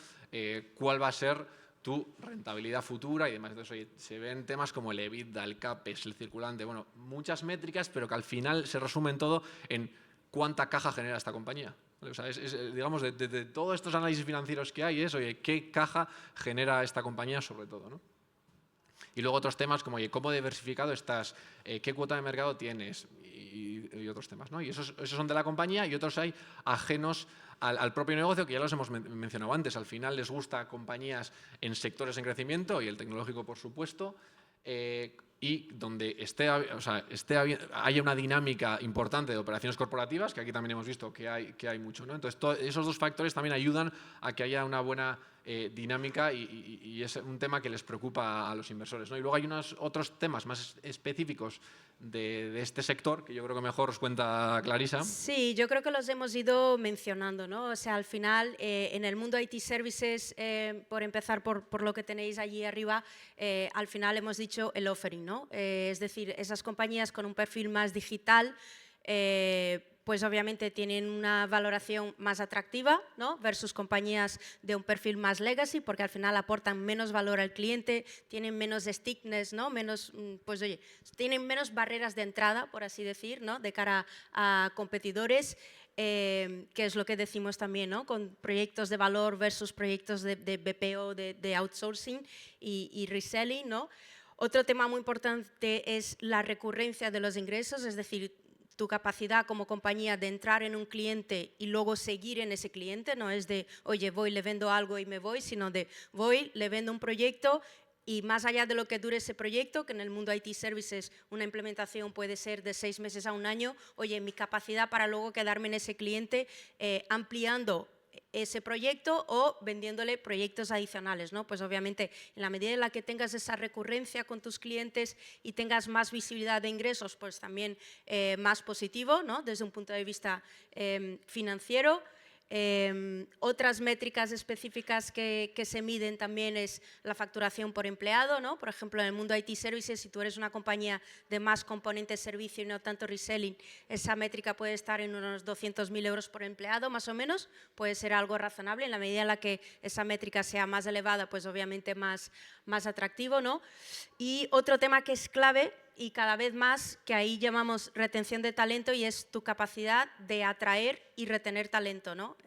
cuál va a ser tu rentabilidad futura y demás. Entonces, oye, se ven temas como el EBITDA, el CAPEX, el circulante, bueno, muchas métricas, pero que al final se resumen todo en cuánta caja genera esta compañía. O sea, digamos, de todos estos análisis financieros que hay, es, oye, qué caja genera esta compañía sobre todo, ¿no? Y luego otros temas como, oye, ¿cómo diversificado estás? ¿Qué cuota de mercado tienes? Y otros temas, ¿no? Y esos son de la compañía y otros hay ajenos al propio negocio, que ya los hemos mencionado antes. Al final les gusta compañías en sectores en crecimiento y el tecnológico, por supuesto, y donde haya una dinámica importante de operaciones corporativas, que aquí también hemos visto que hay mucho, ¿no? Entonces, esos dos factores también ayudan a que haya una buena dinámica y es un tema que les preocupa a los inversores, ¿no? Y luego hay unos otros temas más específicos de este sector que yo creo que mejor os cuenta Clarisa. Sí, yo creo que los hemos ido mencionando, ¿no? O sea, al final, en el mundo IT Services, por empezar por lo que tenéis allí arriba, al final hemos dicho el offering, ¿no? Es decir, esas compañías con un perfil más digital, pues obviamente tienen una valoración más atractiva, ¿no? Versus compañías de un perfil más legacy, porque al final aportan menos valor al cliente, tienen menos stickiness, ¿no? Menos, pues oye, tienen menos barreras de entrada, por así decir, ¿no? De cara a competidores, que es lo que decimos también, ¿no? Con proyectos de valor versus proyectos de BPO, de outsourcing y reselling, ¿no? Otro tema muy importante es la recurrencia de los ingresos, es decir, tu capacidad como compañía de entrar en un cliente y luego seguir en ese cliente, no es de, oye, voy, le vendo algo y me voy, sino de, voy, le vendo un proyecto y más allá de lo que dure ese proyecto, que en el mundo IT Services una implementación puede ser de 6 meses a un año, oye, mi capacidad para luego quedarme en ese cliente ampliando ese proyecto o vendiéndole proyectos adicionales, ¿no? Pues obviamente en la medida en la que tengas esa recurrencia con tus clientes y tengas más visibilidad de ingresos, pues también más positivo, ¿no? Desde un punto de vista financiero. Otras métricas específicas que se miden también es la facturación por empleado, ¿no? Por ejemplo, en el mundo IT Services, si tú eres una compañía de más componentes servicio y no tanto reselling, esa métrica puede estar en unos 200.000 euros por empleado, más o menos, puede ser algo razonable. En la medida en la que esa métrica sea más elevada, pues obviamente más atractivo, ¿no? Y otro tema que es clave y cada vez más, que ahí llamamos retención de talento, y es tu capacidad de atraer y retener talento, ¿no?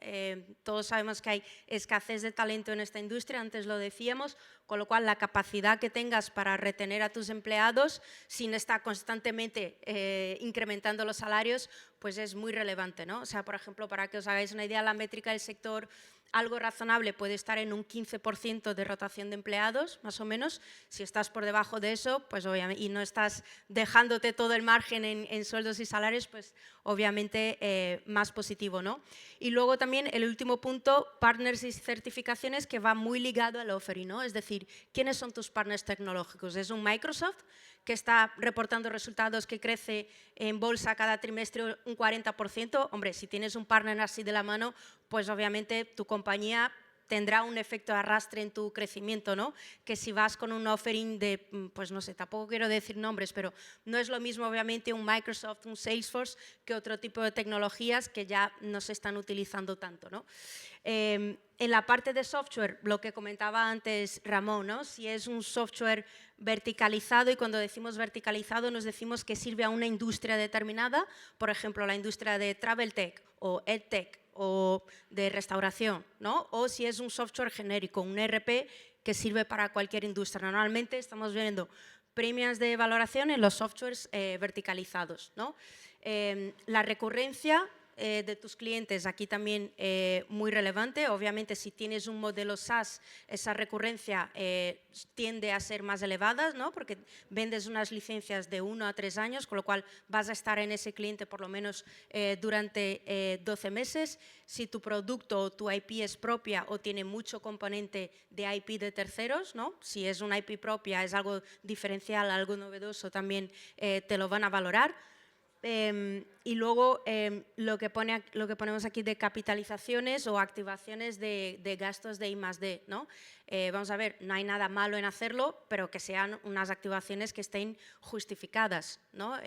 Todos sabemos que hay escasez de talento en esta industria, antes lo decíamos, con lo cual la capacidad que tengas para retener a tus empleados sin estar constantemente incrementando los salarios, pues es muy relevante, ¿no? O sea, por ejemplo, para que os hagáis una idea, la métrica del sector algo razonable puede estar en un 15% de rotación de empleados, más o menos. Si estás por debajo de eso, pues obviamente, y no estás dejándote todo el margen en sueldos y salarios, pues obviamente más positivo, ¿no? Y luego también el último punto, partners y certificaciones, que va muy ligado al offering, ¿no? Es decir, ¿quiénes son tus partners tecnológicos? ¿Es un Microsoft que está reportando resultados que crece en bolsa cada trimestre un 40%? Hombre, si tienes un partner así de la mano, pues obviamente tu compañía tendrá un efecto de arrastre en tu crecimiento, ¿no? Que si vas con un offering de, pues no sé, tampoco quiero decir nombres, pero no es lo mismo obviamente un Microsoft, un Salesforce, que otro tipo de tecnologías que ya no se están utilizando tanto, ¿no? En la parte de software, lo que comentaba antes Ramón, ¿no? Si es un software verticalizado, y cuando decimos verticalizado nos decimos que sirve a una industria determinada, por ejemplo, la industria de travel tech o edtech o de restauración, ¿no? O si es un software genérico, un ERP que sirve para cualquier industria. Normalmente estamos viendo premios de valoración en los softwares verticalizados, ¿no? La recurrencia de tus clientes, aquí también muy relevante. Obviamente, si tienes un modelo SaaS, esa recurrencia tiende a ser más elevada, ¿no? Porque vendes unas licencias de 1 a 3 años, con lo cual vas a estar en ese cliente por lo menos durante 12 meses. Si tu producto o tu IP es propia o tiene mucho componente de IP de terceros, ¿no? Si es una IP propia, es algo diferencial, algo novedoso, también te lo van a valorar. Y luego lo que ponemos aquí de capitalizaciones o activaciones de gastos de I+D, ¿no? Vamos a ver, no hay nada malo en hacerlo, pero que sean unas activaciones que estén justificadas, ¿no?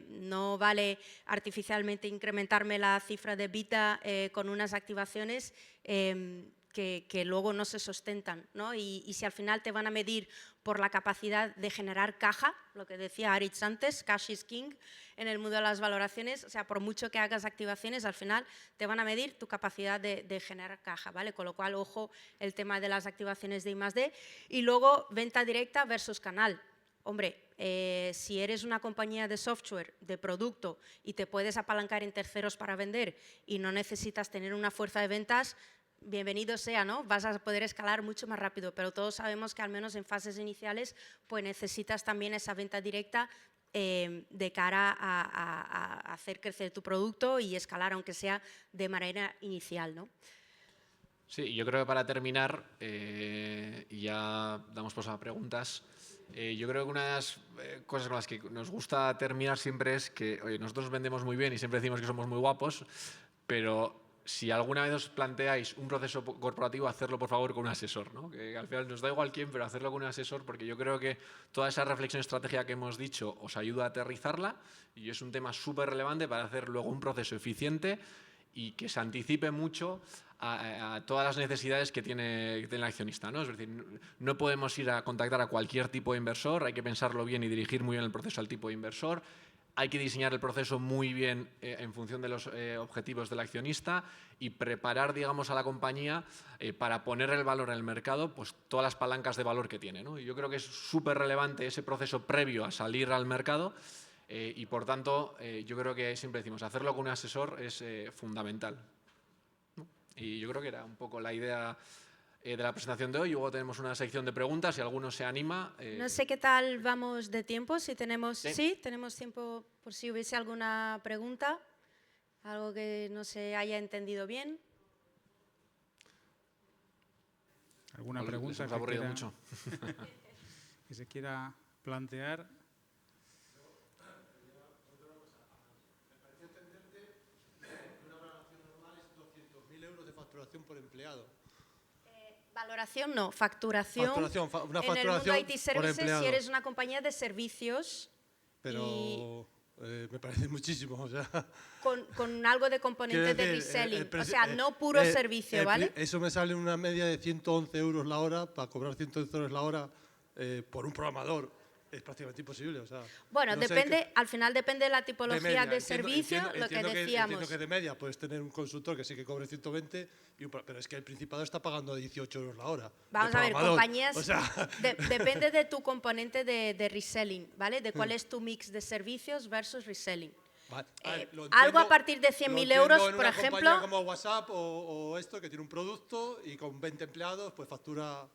No vale artificialmente incrementarme la cifra de EBITDA con unas activaciones que luego no se sustentan, ¿no? Y si al final te van a medir por la capacidad de generar caja, lo que decía Aritz antes, cash is king, en el mundo de las valoraciones, o sea, por mucho que hagas activaciones, al final te van a medir tu capacidad de generar caja, ¿vale? Con lo cual, ojo, el tema de las activaciones de I+D. Y luego, venta directa versus canal. Hombre, si eres una compañía de software, de producto, y te puedes apalancar en terceros para vender y no necesitas tener una fuerza de ventas, bienvenido sea, ¿no? Vas a poder escalar mucho más rápido, pero todos sabemos que al menos en fases iniciales pues necesitas también esa venta directa de cara a hacer crecer tu producto y escalar, aunque sea de manera inicial, ¿no? Sí, yo creo que para terminar, y ya damos paso a preguntas, yo creo que una de las cosas con las que nos gusta terminar siempre es que, oye, nosotros vendemos muy bien y siempre decimos que somos muy guapos, pero si alguna vez os planteáis un proceso corporativo, hacerlo por favor con un asesor, ¿no? Que al final nos da igual quién, pero hacerlo con un asesor, porque yo creo que toda esa reflexión estratégica que hemos dicho os ayuda a aterrizarla y es un tema súper relevante para hacer luego un proceso eficiente y que se anticipe mucho a todas las necesidades que tiene el accionista, ¿no? Es decir, no podemos ir a contactar a cualquier tipo de inversor, hay que pensarlo bien y dirigir muy bien el proceso al tipo de inversor. Hay que diseñar el proceso muy bien en función de los objetivos del accionista y preparar, digamos, a la compañía para poner el valor en el mercado, pues todas las palancas de valor que tiene, ¿no? Y yo creo que es súper relevante ese proceso previo a salir al mercado y, por tanto, yo creo que siempre decimos, hacerlo con un asesor es fundamental, ¿no? Y yo creo que era un poco la idea de la presentación de hoy. Luego tenemos una sección de preguntas, si alguno se anima. No sé qué tal vamos de tiempo, si tenemos, Sí. tenemos tiempo por si hubiese alguna pregunta, algo que no se haya entendido bien. ¿Alguna pregunta Les ha aburrido mucho. que se quiera plantear? Una valoración normal es 200.000 euros de facturación por empleado. Valoración no, facturación. Una en el mundo facturación IT por Services, empleado. si eres una compañía de servicios Pero me parece muchísimo. O sea, con algo de componente quiero de decir, reselling, o sea, no puro servicio, ¿vale? Eso me sale una media de 111 euros la hora, para cobrar 111 euros la hora por un programador. Es prácticamente imposible. O sea, Bueno, no sé depende, al final depende de la de tipología media. de servicio, lo que decíamos. Entiendo que de media puedes tener un consultor que sí que cobre 120, pero es que el Principado está pagando 18 euros la hora. Vamos de a ver, programador. compañías, O sea, depende de tu componente de reselling, ¿vale? De cuál es tu mix de servicios versus reselling. Vale. A ver, lo algo a entiendo- partir de lo 100.000 entiendo euros, en por una compañía ejemplo. como WhatsApp o esto, que tiene un producto y con 20 empleados, pues factura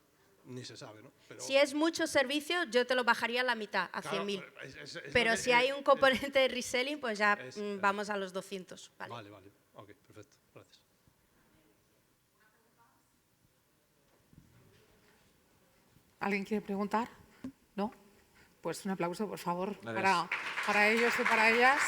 ni se sabe, ¿no? Pero, Si es mucho servicio, yo te lo bajaría a la mitad, a claro, 100.000. es lo Pero que- si hay un componente de reselling, pues ya es- vamos a los 200. ¿vale? Vale, vale. Ok, perfecto. Gracias. ¿Alguien quiere preguntar? ¿No? Pues un aplauso, por favor, Gracias. para ellos y para ellas.